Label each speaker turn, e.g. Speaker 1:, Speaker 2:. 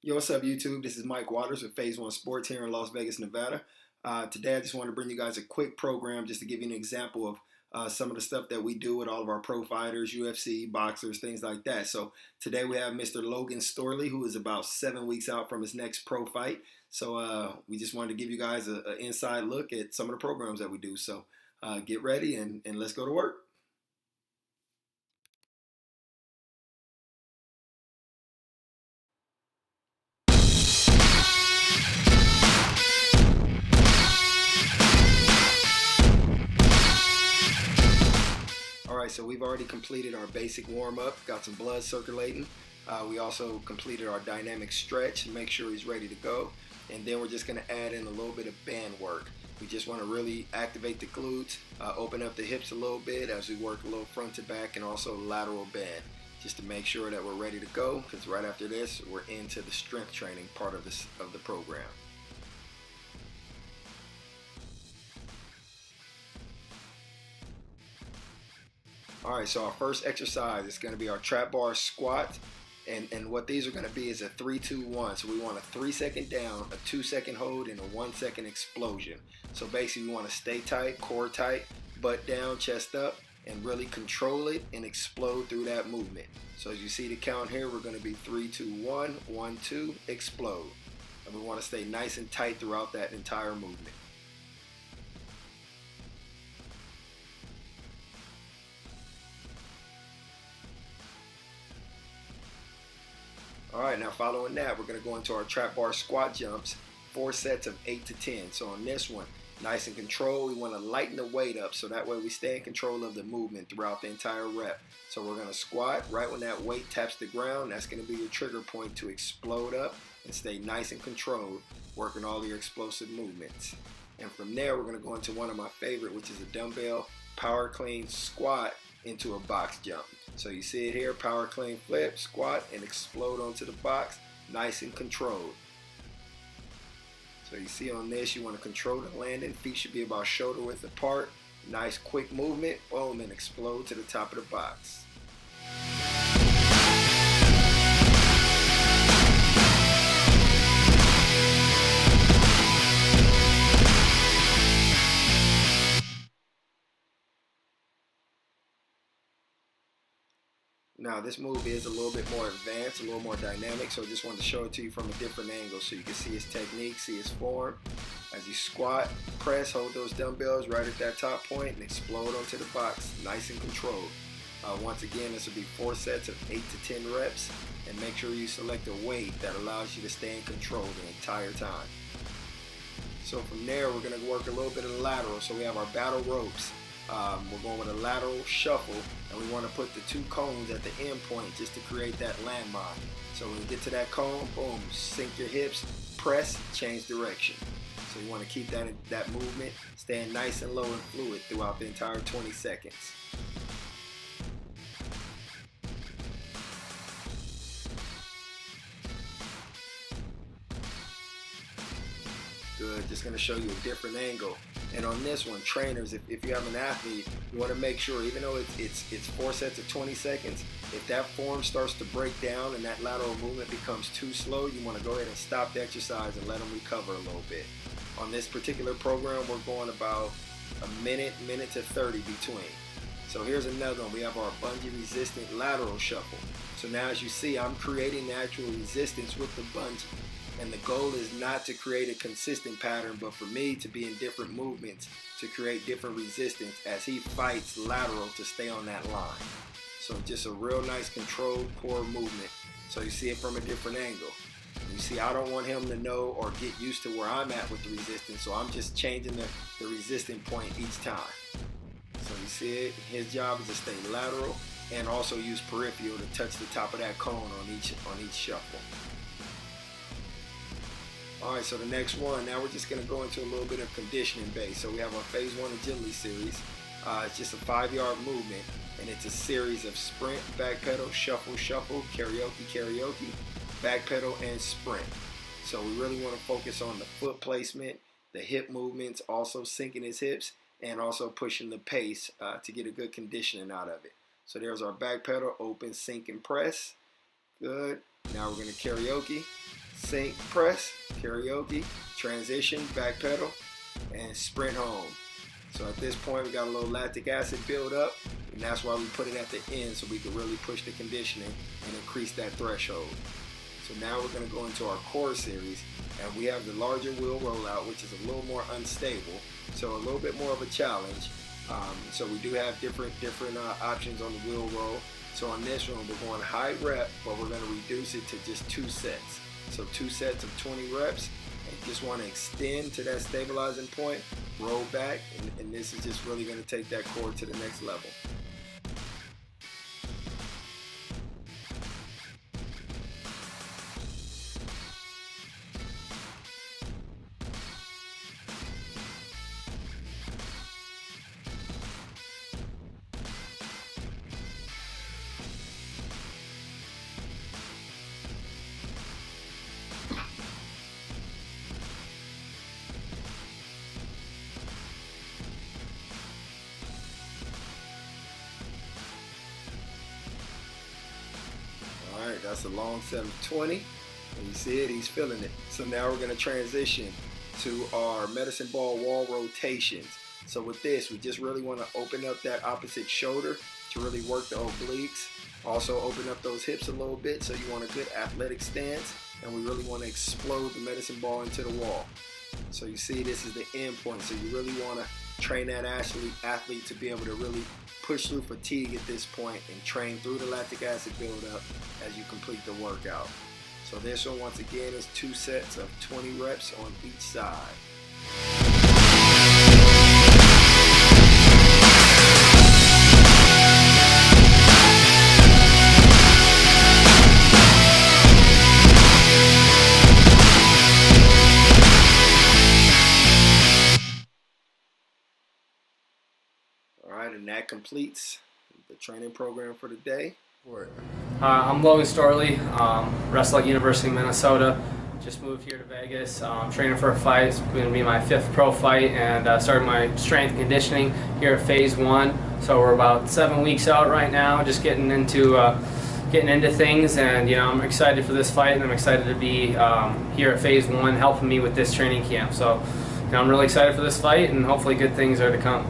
Speaker 1: Yo, what's up, YouTube? This is Mike Waters with Phase One Sports here in Las Vegas, Nevada. Today, I just want to bring you guys a quick program just to give you an example of some of the stuff that we do with all of our pro fighters, UFC, boxers, things like that. So today we have Mr. Logan Storley, who is about 7 weeks out from his next pro fight. So we just wanted to give you guys an inside look at some of the programs that we do. So get ready and let's go to work. All right, so we've already completed our basic warm-up, got some blood circulating. We also completed our dynamic stretch and make sure he's ready to go. And then we're just gonna add in a little bit of band work. We just wanna really activate the glutes, open up the hips a little bit as we work a little front to back and also lateral band, just to make sure that we're ready to go, because right after this, we're into the strength training part of the program. All right, so our first exercise is going to be our trap bar squat. And what these are going to be is a 3-2-1. So we want a 3-second down, a 2-second hold, and a 1-second explosion. So basically we want to stay tight, core tight, butt down, chest up, and really control it and explode through that movement. So as you see the count here, we're going to be 3-2-1, 1-2, explode. And we want to stay nice and tight throughout that entire movement. All right, now following that, we're going to go into our trap bar squat jumps, 4 sets of 8 to 10. So on this one, nice and controlled, we want to lighten the weight up so that way we stay in control of the movement throughout the entire rep. So we're going to squat right when that weight taps the ground. That's going to be your trigger point to explode up and stay nice and controlled, working all your explosive movements. And from there, we're going to go into one of my favorite, which is a dumbbell power clean squat into a box jump. So you see it here, power clean flip, squat, and explode onto the box, nice and controlled. So you see on this, you want to control the landing. Feet should be about shoulder width apart. Nice quick movement, boom, and explode to the top of the box. Now this move is a little bit more advanced, a little more dynamic, so I just wanted to show it to you from a different angle so you can see his technique, see his form. As you squat, press, hold those dumbbells right at that top point and explode onto the box, nice and controlled. Once again, this will be 4 sets of 8 to 10 reps, and make sure you select a weight that allows you to stay in control the entire time. So from there, we're going to work a little bit of the lateral. So we have our battle ropes. We're going with a lateral shuffle, and we want to put the 2 cones at the end point just to create that landmine. So when you get to that cone, boom, sink your hips, press, change direction. So you want to keep that movement staying nice and low and fluid throughout the entire 20 seconds. Good, just going to show you a different angle. And on this one, trainers, if you have an athlete, you want to make sure, even though it's 4 sets of 20 seconds, if that form starts to break down and that lateral movement becomes too slow, you want to go ahead and stop the exercise and let them recover a little bit. On this particular program, we're going about a minute to 30 between. So here's another one. We have our bungee resistant lateral shuffle. So now as you see, I'm creating the actual resistance with the bungee. And the goal is not to create a consistent pattern, but for me to be in different movements to create different resistance as he fights lateral to stay on that line. So just a real nice controlled core movement. So you see it from a different angle. You see, I don't want him to know or get used to where I'm at with the resistance, so I'm just changing the resistance point each time. So you see it, his job is to stay lateral and also use peripheral to touch the top of that cone on each shuffle. All right, so the next one, now we're just going to go into a little bit of conditioning base. So we have our Phase 1 agility series. It's just a 5-yard movement, and it's a series of sprint, back pedal, shuffle, shuffle, karaoke, karaoke, back pedal, and sprint. So we really want to focus on the foot placement, the hip movements, also sinking his hips, and also pushing the pace to get a good conditioning out of it. So there's our back pedal, open, sink, and press. Good. Now we're going to karaoke. sink press, karaoke, transition, back pedal, and sprint home. So at this point, we got a little lactic acid build up, and that's why we put it at the end so we can really push the conditioning and increase that threshold. So now we're going to go into our core series, and we have the larger wheel rollout, which is a little more unstable, so a little bit more of a challenge. So we do have different options on the wheel roll. So on this one, we're going high rep, but we're going to reduce it to just 2 sets. So 2 sets of 20 reps, and just want to extend to that stabilizing point, roll back, and this is just really going to take that core to the next level. Alright, that's a long set of 20. And you see it, he's feeling it. So now we're going to transition to our medicine ball wall rotations. So with this, we just really want to open up that opposite shoulder to really work the obliques. Also open up those hips a little bit, so you want a good athletic stance. And we really want to explode the medicine ball into the wall. So you see, this is the end point. So you really want to train that athlete to be able to really push through fatigue at this point and train through the lactic acid buildup as you complete the workout. So this one, once again, is 2 sets of 20 reps on each side. Alright, and that completes the training program for the day.
Speaker 2: I'm Logan Storley, wrestle at University of Minnesota. Just moved here to Vegas. Training for a fight. It's going to be my 5th pro fight, and started my strength and conditioning here at Phase 1. So we're about 7 weeks out right now, just getting into things, and I'm excited for this fight, and I'm excited to be here at Phase 1 helping me with this training camp. So I'm really excited for this fight, and hopefully good things are to come.